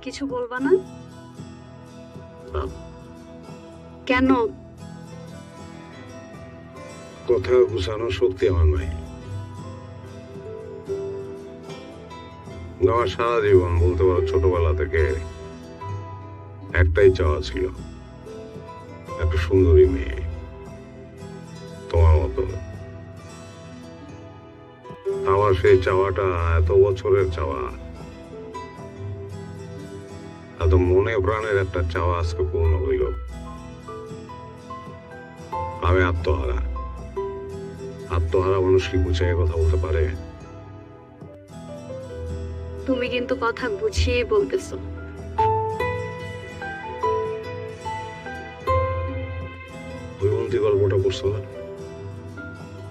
কিছু বলবা না? না। কেন? কথা গুছানোর শক্তি আমার নাই। আমার সারা জীবন বলতে পারো ছোটবেলা থেকে একটাই চাওয়া ছিল, একটা সুন্দরী মেয়ে তোমার মতো। আমার সেই চাওয়াটা এত বছরের চাওয়া, এত মনে প্রাণের একটা চাওয়া আজকে পূর্ণ হইল। আমি আত্মহারা। আত্মহারা মানুষ কি গুছিয়ে কথা বলতে পারে? তুমি কিন্তু কথা বুঝিয়ে বলতেছো। হৈমন্তী গল্পটা পড়ছো না?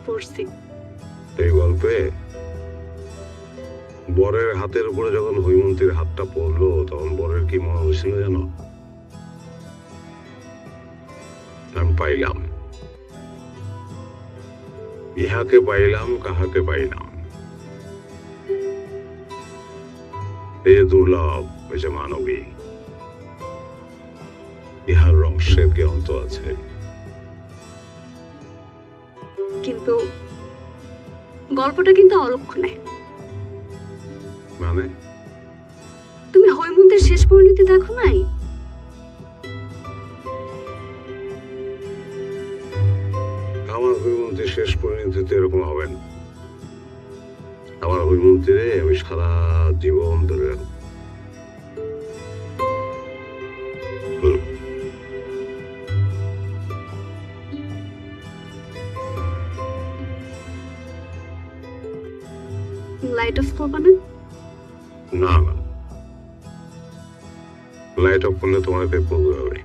পড়ছি। এই গল্পে বরের হাতের উপরে যখন হৈমন্তীর হাতটা পড়লো তখন বরের কি মনে হয়েছিল জানো? আমি পাইলাম, ইহাকে পাইলাম, কাহাকে পাইলাম। এই যে দুর্লভ, এই যে মানবী, ইহার রহস্যের কি অন্ত আছে? কিন্তু গল্পটা কিন্তু অলক্ষণে। মানে তুমি হৈমন্তের শেষ পরিণতি দেখো নাই? আমার হৈমন্তীর শেষ পরিণতিতে এরকম হবে না। আমার হৈমন্তীরে আমি সারা জীবন ধরে রাখবো। লাইট অফ করবা না? না না, লাইট অফ করলে তোমার পেপার হবে।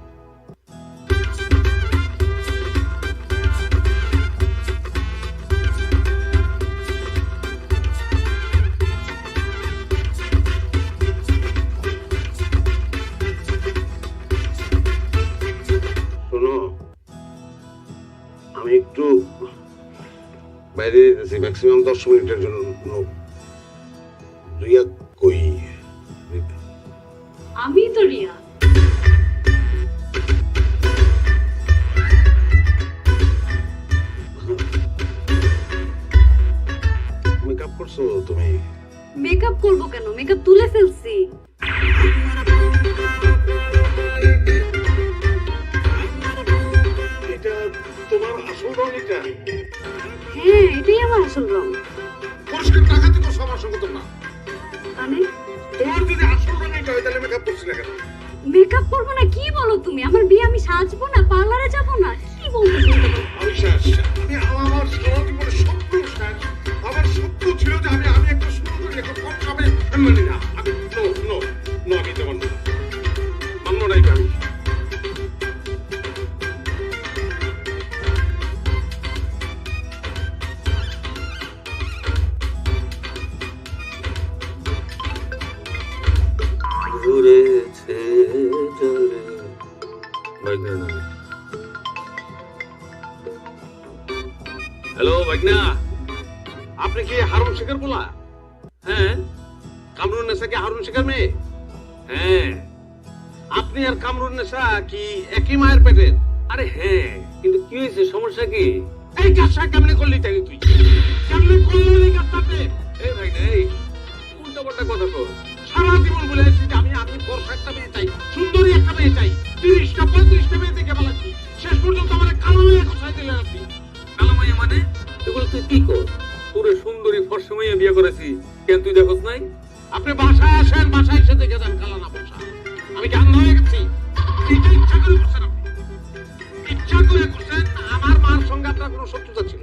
শোনো, আমি একটু বাইরে যেতেছি, ম্যাক্সিমাম 10 মিনিটের জন্য। রিয়া কই? আমি তো রিয়া। মেকআপ করছো তুমি? মেকআপ করবো কেন? মেকআপ তুলে ফেলছি। এটা তোমার আসল রং? এটা হ্যাঁ, এটাই আমার আসল রং। পরিষ্কার টাকা দিবো সবার সঙ্গে তোমরা। মানে তোমার যদি আসল রং এটা হয় তাহলে মেকআপ করছিলে কেন? মেকআপ করবো না? কি বলো তুমি? আমার বিয়ে, আমি সাজবো না? পার্লারে যাবো না? কি বলতেছো? আমি শেষ। আমি আমার সারা জীবনের স্বপ্ন শেষ। আমার স্বপ্ন ছিল যে আমি একটা সুন্দর একটা কম খাবে। আমি মানি না। আমি নো আমি তো মানবো না। মানবো না এটা আমি। ঘুরেছে জলে ভাগনা। হ্যালো ভাগনা, আপনি কি হারুন শেখের বলা? হ্যাঁ কামরুন নেসা কি হারুন শেখের মেয়ে? হ্যাঁ। আপনি আর কামরুন নেসা কি একই মায়ের পেটের? আরে হ্যাঁ, কিন্তু কি হয়েছে? সমস্যা কি? এই কাজটা কেমনে করলি তাকে তুই? কেমনে করলি এই কাজটা আপনি? এই ভাগনা, এই উল্টা পাল্টা কথা কর। সারা জীবন বলে আসছি যে আমি বর্ষা একটা মেয়ে চাই, সুন্দরী একটা মেয়ে চাই। 30টা 35টা মেয়ে দেখে বলাচ্ছি, শেষ পর্যন্ত আমার কালো মেয়ে কোথায় দিলেন আপনি? কালো মাইয়া মানে? এগুলো তুই কি কর? তোরে সুন্দরী ফর্সা মাইয়া বিয়ে করেছি, কেন তুই দেখোস নাই? আপনি বাসায় আসেন, বাসায় এসে দেখে যান কালা না বর্ষা। আমি কি আন্ধ হয়ে গেছি? এটা ইচ্ছা করে করছেন আপনি, ইচ্ছা করে করছেন। আমার মার সঙ্গে আপনার কোনো শত্রুতা ছিল,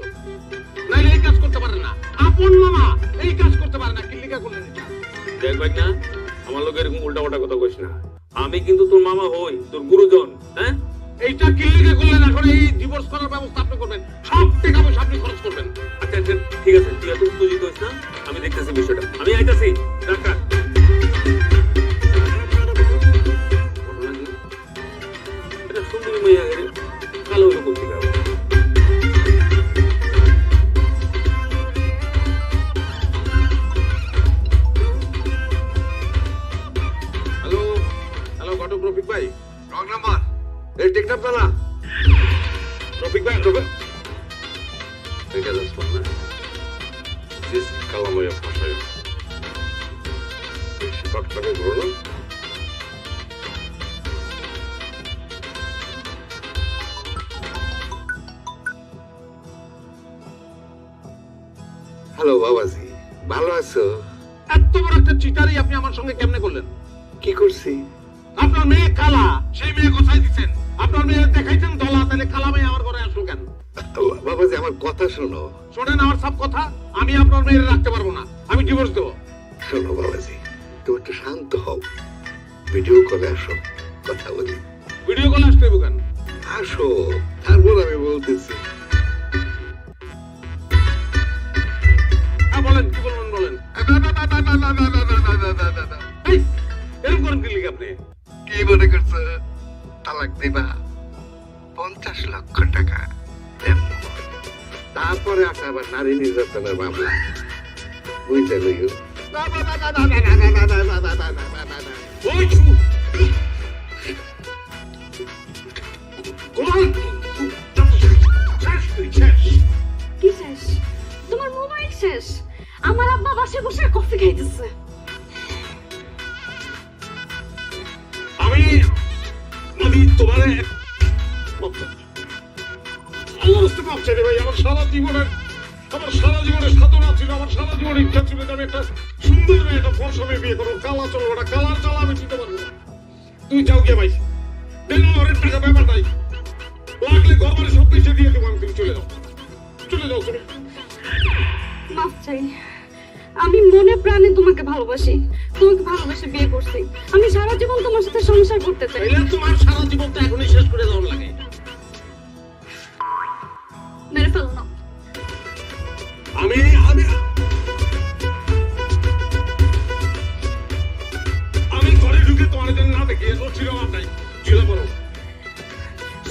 নাইলে এই কাজ করতে পারেন না। আপন মামা এই কাজ করতে পারে না, কিল্লিকা করলেন এটা। দেখ ভাগনা, আমার লোক এরকম উল্টা পাল্টা কথা কইস না। আমি কিন্তু তোর মামা হই, তোর গুরুজন। হ্যাঁ, এইটা কিল্লিকা করলেন। এখন এই ডিভোর্স করার ব্যবস্থা আপনি করবেন, সব টাকা পয়সা আপনি খরচ করবেন। আচ্ছা আচ্ছা ঠিক আছে, তুই এত উত্তেজিত হইস না, আমি দেখতেছি বিষয়টা। আমি আইতাছি। টাকা এটা সুন্দরী মাইয়া রে, কালো হইলো কোথা থেকে আবার? হ্যালো এই টেকনাফ জানা রফিক ভাই রফিক এটা যাস না জিস কালাময় ভাষায় বেশি কটকটে করো না হ্যালো বাবাজি ভালো আছো এত বড় একটা চিটারি আপনি আমার সঙ্গে কেমনে করলেন কি করছি আপনার মেয়ে কালা সেই মেয়ে কোথায় দিচ্ছেন আপনার মেয়ে দেখাইছেন দলা তাহলে কালা মেয়ে আমার ঘরে আসলো কেন বাবাজি আমার কথা শোনো শোনেন আমার সব কথা আমি আপনার মেয়ের রাখতে পারবো না আমি ডিভোর্স দেবো শোনো বাবাজি তুমি একটু শান্ত হও ভিডিও কলে আসো কথা বলি ভিডিও কলে আসতে হবে কেন আসো তারপর আমি বলতেছি বলেন কি বলবেন বলেন এরকম করেন কি লিখে আপনি কি মনে করছো তালাক দিবা 50 লক্ষ টাকা তারপরে আসে আবার নারী নির্যাতনের মামলা বুঝতে লইও কি শেষ তোমার মোবাইল শেষ আমার আব্বা বসে বসে কফি খাইতেছে আমি তোমার ভাই আমার সারা জীবনের সাধনা ছিল আমার সারা জীবনের ইচ্ছা ছিল যে আমি একটা সুন্দর মেয়ে একটা ফর্সা মেয়ে বিয়ে করবো কালা চলবো ওটা কালার চালা আমি চিনতে পারবো না তুই যাও গিয়ে ভাই ডেলিভারির টাকা ব্যাপার নাই লাগলে ঘর বাড়ি সব কিছু দিয়ে দেবো আমি তুমি চলে যাও তুমি মাফ চাই আমি মনে প্রাণে তোমাকে ভালোবাসি তোমাকে ভালোবেসে বিয়ে করছি আমি সারা জীবন তোমার সাথে সংসার করতে চাই তোমার সারা জীবনটা এখনই শেষ করে দেওয়ার লাগে মেরে ফেলো না আমি আমি আমি ঘরে ঢুকে তোমার জন্য না দেখি ও ছিল আমার নাই ছিল বড়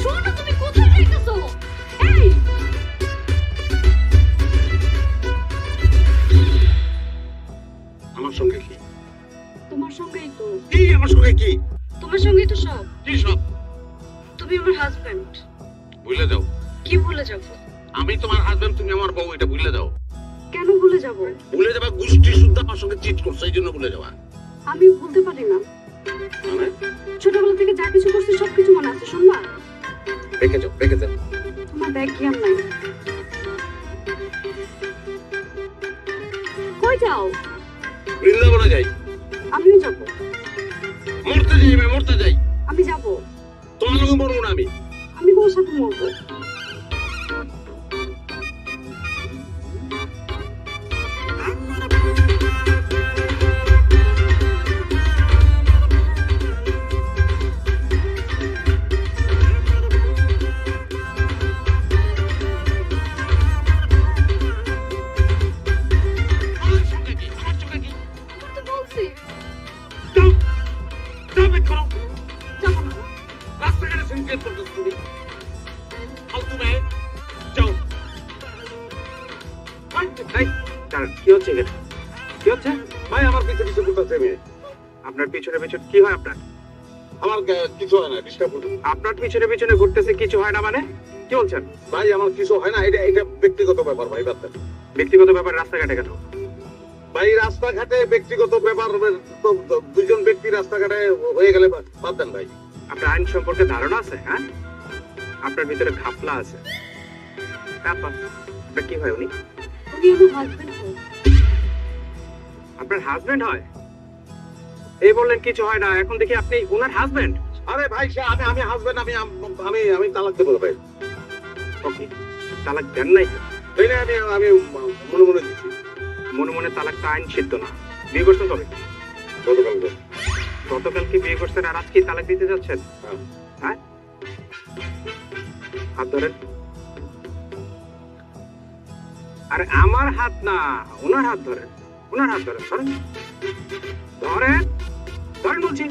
শোনো তুমি কোথায় যাইতেছো এই আমার সঙ্গে কি তোমার সঙ্গেই তো কি আমার সঙ্গে কি তোমার সঙ্গেই তো সব কি সব তুমি আমার হাজবেন্ড ভুলে যাও কি ভুলে যাব আমি তোমার হাজবেন্ড তুমি আমার বউ এটা ভুলে যাও কেন ভুলে যাব ভুলে যাবা গোষ্ঠী শুদ্ধ আমার সঙ্গে চিট করছে এই জন্য ভুলে যাবা আমি ভুলতে পারি না মানে ছোটবেলা থেকে যা কিছু করছি সবকিছু মনে আছে শুনবা রেখে যাও তোমার ব্যাগ জ্ঞান নাই কই যাও বৃন্দাবনে যাই আমিও যাব মরতে যাই আমি যাব তোমার লগে মরবো না আমি তোমার সাথে মরবো কি হচ্ছে ভাই আমার পিছনে ঘুরতেছে মেয়ে আপনার পিছনে পিছনে কি হয় আপনার আমার কিছু হয় না ডিস্টার্ব করতে আপনার পিছনে পিছনে ঘুরতেছে কিছু হয় না মানে কি বলছেন ভাই আমার কিছু হয় না এটা ব্যক্তিগত ব্যাপার ভাই বাদ দেন ব্যক্তিগত ব্যাপার রাস্তাঘাটে কেন ভাই রাস্তাঘাটে ব্যক্তিগত ব্যাপার তো দুজন ব্যক্তি রাস্তাঘাটে হয়ে গেলে বাদ দেন ভাই আপনার আইন সম্পর্কে ধারণা আছে হ্যাঁ আপনার ভিতরে ঘাপলা আছে আপনার কি হয় উনি আপনার হাজবেন্ড হয় এই বললেন কিছু হয় না এখন দেখি আপনি ওনার হাজবেন্ড আরে ভাই আমি হাজবেন্ড আমি তালাক দেবো ভাই ওকে তালাক দেন নাই এই না আমি মনে মনে দিচ্ছি মনে মনে তালাকটা আইন সিদ্ধ না বিয়ে করছেন কবে গতকালকে বিয়ে করছেন আর আজকে তালাক দিতে যাচ্ছেন হ্যাঁ হাত ধরেন আরে আমার হাত না ওনার হাত ধরেন ধরেন ধরেন বলছি